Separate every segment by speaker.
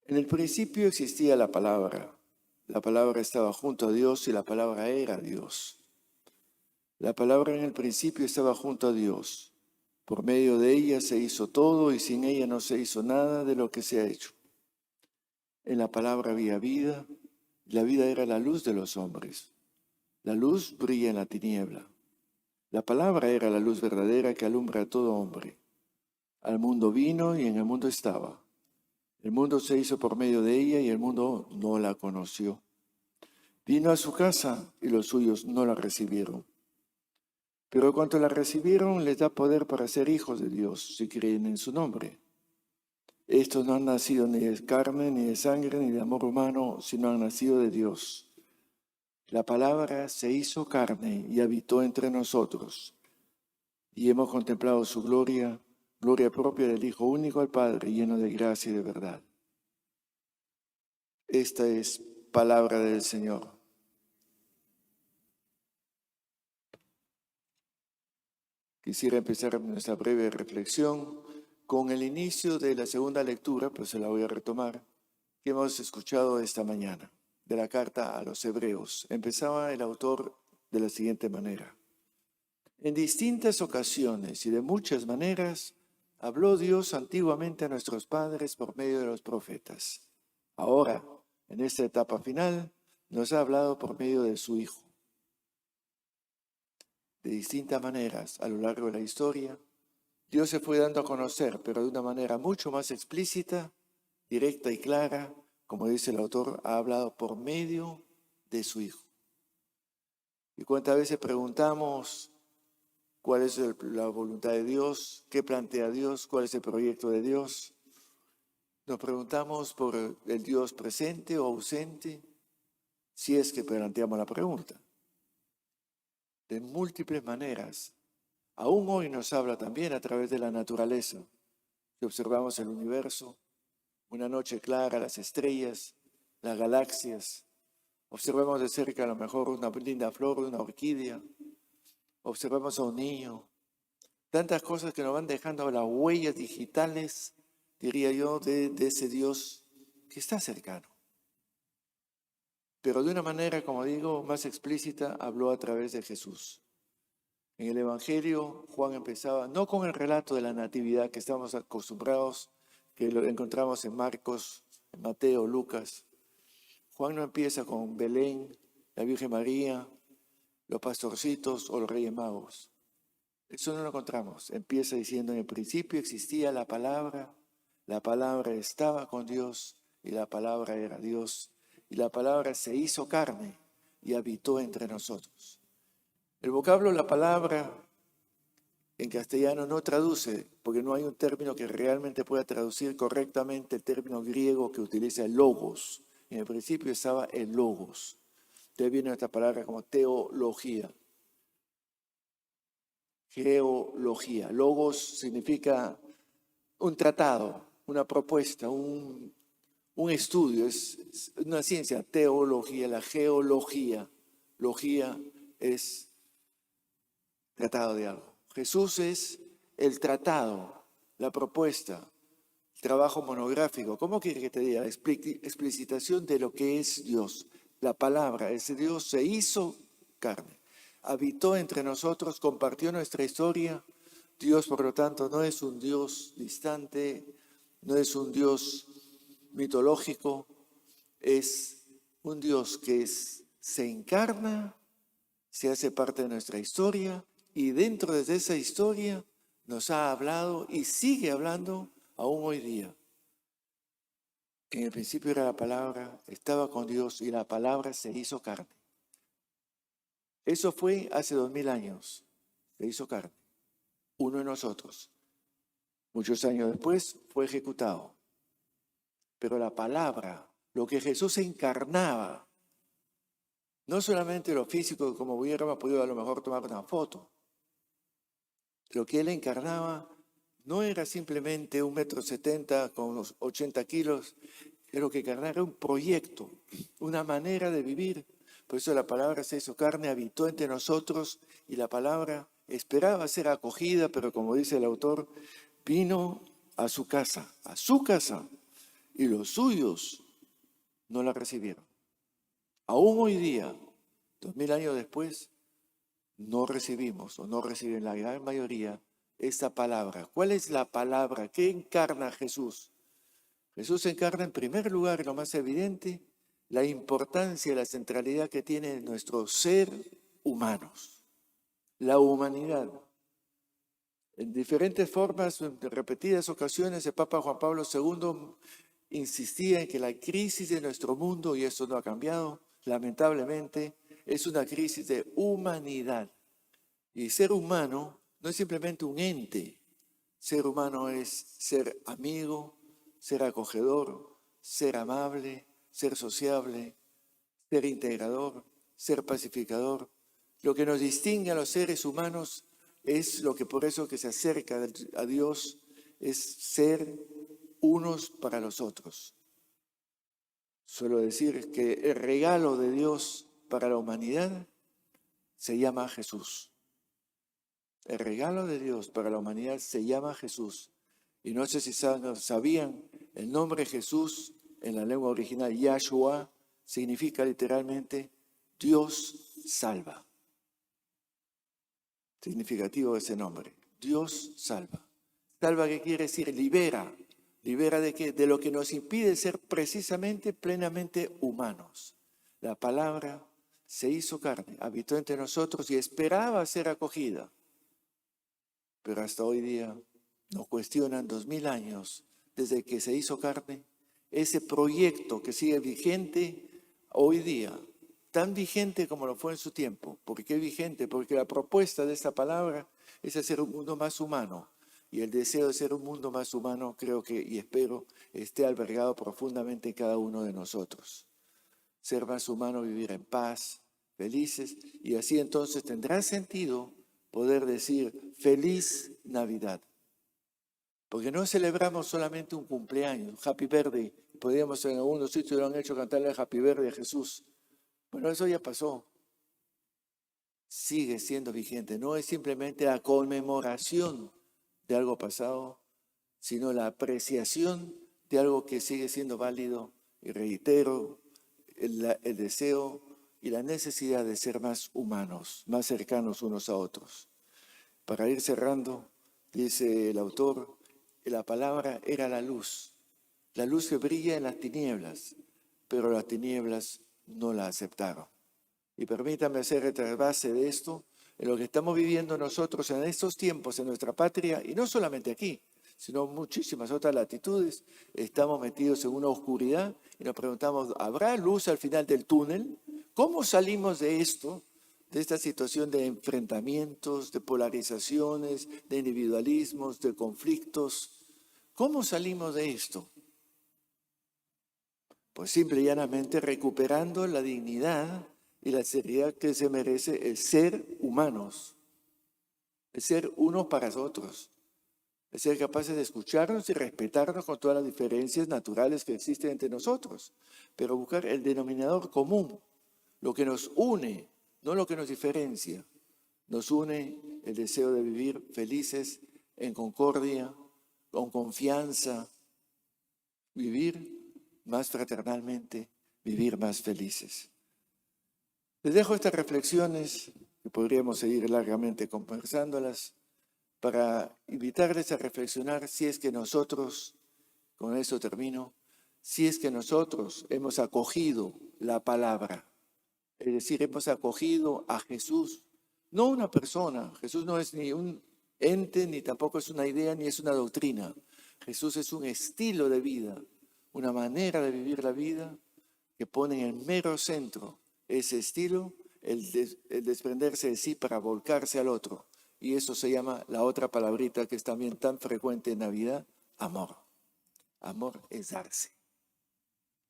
Speaker 1: En el principio existía la palabra. La palabra estaba junto a Dios y la palabra era Dios. La palabra en el principio estaba junto a Dios. Por medio de ella se hizo todo y sin ella no se hizo nada de lo que se ha hecho. En la palabra había vida y la vida era la luz de los hombres. La luz brilla en la tiniebla. La palabra era la luz verdadera que alumbra a todo hombre. Al mundo vino y en el mundo estaba. El mundo se hizo por medio de ella y el mundo no la conoció. Vino a su casa y los suyos no la recibieron. Pero cuanto la recibieron, les da poder para ser hijos de Dios, si creen en su nombre. Estos no han nacido ni de carne, ni de sangre, ni de amor humano, sino han nacido de Dios. La palabra se hizo carne y habitó entre nosotros. Y hemos contemplado su gloria, gloria propia del Hijo único al Padre, lleno de gracia y de verdad. Esta es palabra del Señor. Quisiera empezar nuestra breve reflexión con el inicio de la segunda lectura, pues se la voy a retomar, que hemos escuchado esta mañana, de la carta a los Hebreos. Empezaba el autor de la siguiente manera. En distintas ocasiones y de muchas maneras, habló Dios antiguamente a nuestros padres por medio de los profetas. Ahora, en esta etapa final, nos ha hablado por medio de su Hijo. De distintas maneras, a lo largo de la historia, Dios se fue dando a conocer, pero de una manera mucho más explícita, directa y clara, como dice el autor, ha hablado por medio de su Hijo. Y cuántas veces preguntamos cuál es la voluntad de Dios, qué plantea Dios, cuál es el proyecto de Dios. Nos preguntamos por el Dios presente o ausente, si es que planteamos la pregunta. De múltiples maneras. Aún hoy nos habla también a través de la naturaleza. Si observamos el universo, una noche clara, las estrellas, las galaxias, observamos de cerca a lo mejor una linda flor, una orquídea, observamos a un niño, tantas cosas que nos van dejando las huellas digitales, diría yo, de ese Dios que está cercano. Pero de una manera, como digo, más explícita, habló a través de Jesús. En el Evangelio, Juan empezaba no con el relato de la natividad que estamos acostumbrados, que lo encontramos en Marcos, en Mateo, Lucas. Juan no empieza con Belén, la Virgen María, los pastorcitos o los Reyes Magos. Eso no lo encontramos. Empieza diciendo, en el principio existía la palabra estaba con Dios y la palabra era Dios. Y la palabra se hizo carne y habitó entre nosotros. El vocablo la palabra en castellano no traduce, porque no hay un término que realmente pueda traducir correctamente el término griego que utiliza el logos. En el principio estaba el logos. De ahí viene esta palabra como teología. Geología. Logos significa un tratado, una propuesta, un estudio, es una ciencia, teología, la geología. Logía es tratado de algo. Jesús es el tratado, la propuesta, el trabajo monográfico. ¿Cómo quiere que te diga? Explicitación de lo que es Dios. La palabra, ese Dios se hizo carne, habitó entre nosotros, compartió nuestra historia. Dios, por lo tanto, no es un Dios distante, no es un Dios mitológico, es un Dios que se encarna, se hace parte de nuestra historia y dentro de esa historia nos ha hablado y sigue hablando aún hoy día. En el principio era la palabra, estaba con Dios y la palabra se hizo carne. Eso fue hace 2000 años, se hizo carne, uno de nosotros. Muchos años después fue ejecutado. Pero la palabra, lo que Jesús encarnaba, no solamente lo físico, como hubiéramos podido a lo mejor tomar una foto. Lo que él encarnaba no era simplemente 1,70 m con unos 80 kilos, lo que encarnaba era un proyecto, una manera de vivir. Por eso la palabra se hizo carne, habitó entre nosotros y la palabra esperaba ser acogida, pero como dice el autor, vino a su casa, y los suyos no la recibieron. Aún hoy día, 2000 años después, no recibimos o no reciben la gran mayoría esta palabra. ¿Cuál es la palabra? ¿Qué encarna Jesús? Jesús encarna en primer lugar, lo más evidente, la importancia y la centralidad que tiene nuestro ser humanos, la humanidad. En diferentes formas, en repetidas ocasiones, el Papa Juan Pablo II insistía en que la crisis de nuestro mundo, y eso no ha cambiado, lamentablemente, es una crisis de humanidad. Y ser humano no es simplemente un ente. Ser humano es ser amigo, ser acogedor, ser amable, ser sociable, ser integrador, ser pacificador. Lo que nos distingue a los seres humanos es lo que por eso que se acerca a Dios, es ser unos para los otros. Suelo decir que el regalo de Dios para la humanidad se llama Jesús. El regalo de Dios para la humanidad se llama Jesús. Y no sé si sabían, el nombre Jesús en la lengua original, Yahshua, significa literalmente Dios salva. Significativo ese nombre, Dios salva. Salva, ¿qué quiere decir? Libera. ¿Libera de qué? De lo que nos impide ser precisamente plenamente humanos. La palabra se hizo carne, habitó entre nosotros y esperaba ser acogida. Pero hasta hoy día nos cuestionan 2000 años desde que se hizo carne, ese proyecto que sigue vigente hoy día, tan vigente como lo fue en su tiempo. ¿Por qué vigente? Porque la propuesta de esta palabra es hacer un mundo más humano. Y el deseo de ser un mundo más humano, creo que y espero, esté albergado profundamente en cada uno de nosotros. Ser más humano, vivir en paz, felices, y así entonces tendrá sentido poder decir feliz Navidad. Porque no celebramos solamente un cumpleaños, Happy Birthday. Podríamos en algunos sitios lo han hecho cantarle Happy Birthday a Jesús. Bueno, eso ya pasó. Sigue siendo vigente. No es simplemente la conmemoración de algo pasado, sino la apreciación de algo que sigue siendo válido. Y reitero, el deseo y la necesidad de ser más humanos, más cercanos unos a otros. Para ir cerrando, dice el autor, la palabra era la luz que brilla en las tinieblas, pero las tinieblas no la aceptaron. Y permítame hacer base de esto, en lo que estamos viviendo nosotros en estos tiempos en nuestra patria, y no solamente aquí, sino en muchísimas otras latitudes, estamos metidos en una oscuridad y nos preguntamos, ¿habrá luz al final del túnel? ¿Cómo salimos de esto? De esta situación de enfrentamientos, de polarizaciones, de individualismos, de conflictos. ¿Cómo salimos de esto? Pues simple y llanamente recuperando la dignidad y la seriedad que se merece el ser humanos, el ser unos para otros, el ser capaces de escucharnos y respetarnos con todas las diferencias naturales que existen entre nosotros, pero buscar el denominador común, lo que nos une, no lo que nos diferencia. Nos une el deseo de vivir felices, en concordia, con confianza, vivir más fraternalmente, vivir más felices. Les dejo estas reflexiones, que podríamos seguir largamente conversándolas, para invitarles a reflexionar si es que nosotros, con eso termino, si es que nosotros hemos acogido la palabra, es decir, hemos acogido a Jesús, no una persona. Jesús no es ni un ente, ni tampoco es una idea, ni es una doctrina. Jesús es un estilo de vida, una manera de vivir la vida que pone en el mero centro ese estilo, el desprenderse de sí para volcarse al otro. Y eso se llama la otra palabrita que es también tan frecuente en Navidad, amor. Amor es darse.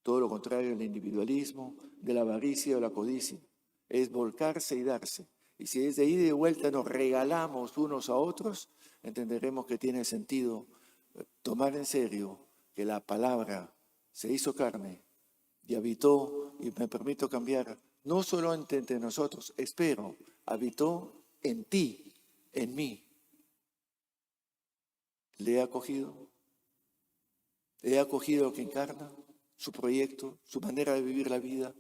Speaker 1: Todo lo contrario del individualismo, de la avaricia o la codicia. Es volcarse y darse. Y si es de ida y de vuelta nos regalamos unos a otros, entenderemos que tiene sentido tomar en serio que la palabra se hizo carne y habitó, y me permito cambiar, no solo entre nosotros, espero, habitó en ti, en mí. ¿Le he acogido? He acogido lo que encarna, su proyecto, su manera de vivir la vida.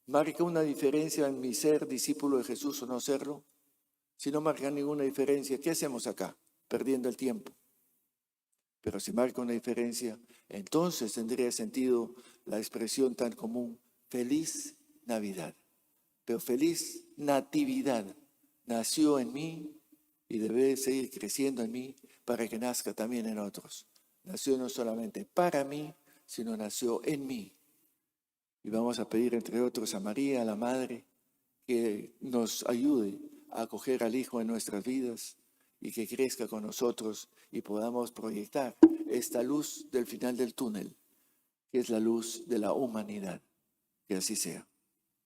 Speaker 1: ¿Marca una diferencia en mi ser discípulo de Jesús o no serlo? Si no marca ninguna diferencia, ¿qué hacemos acá? Perdiendo el tiempo. Pero si marca una diferencia, entonces tendría sentido la expresión tan común, feliz Navidad. Pero feliz natividad. Nació en mí y debe seguir creciendo en mí para que nazca también en otros. Nació no solamente para mí, sino nació en mí. Y vamos a pedir, entre otros, a María, a la Madre, que nos ayude a acoger al Hijo en nuestras vidas y que crezca con nosotros y podamos proyectar esta luz del final del túnel, que es la luz de la humanidad. Que así sea.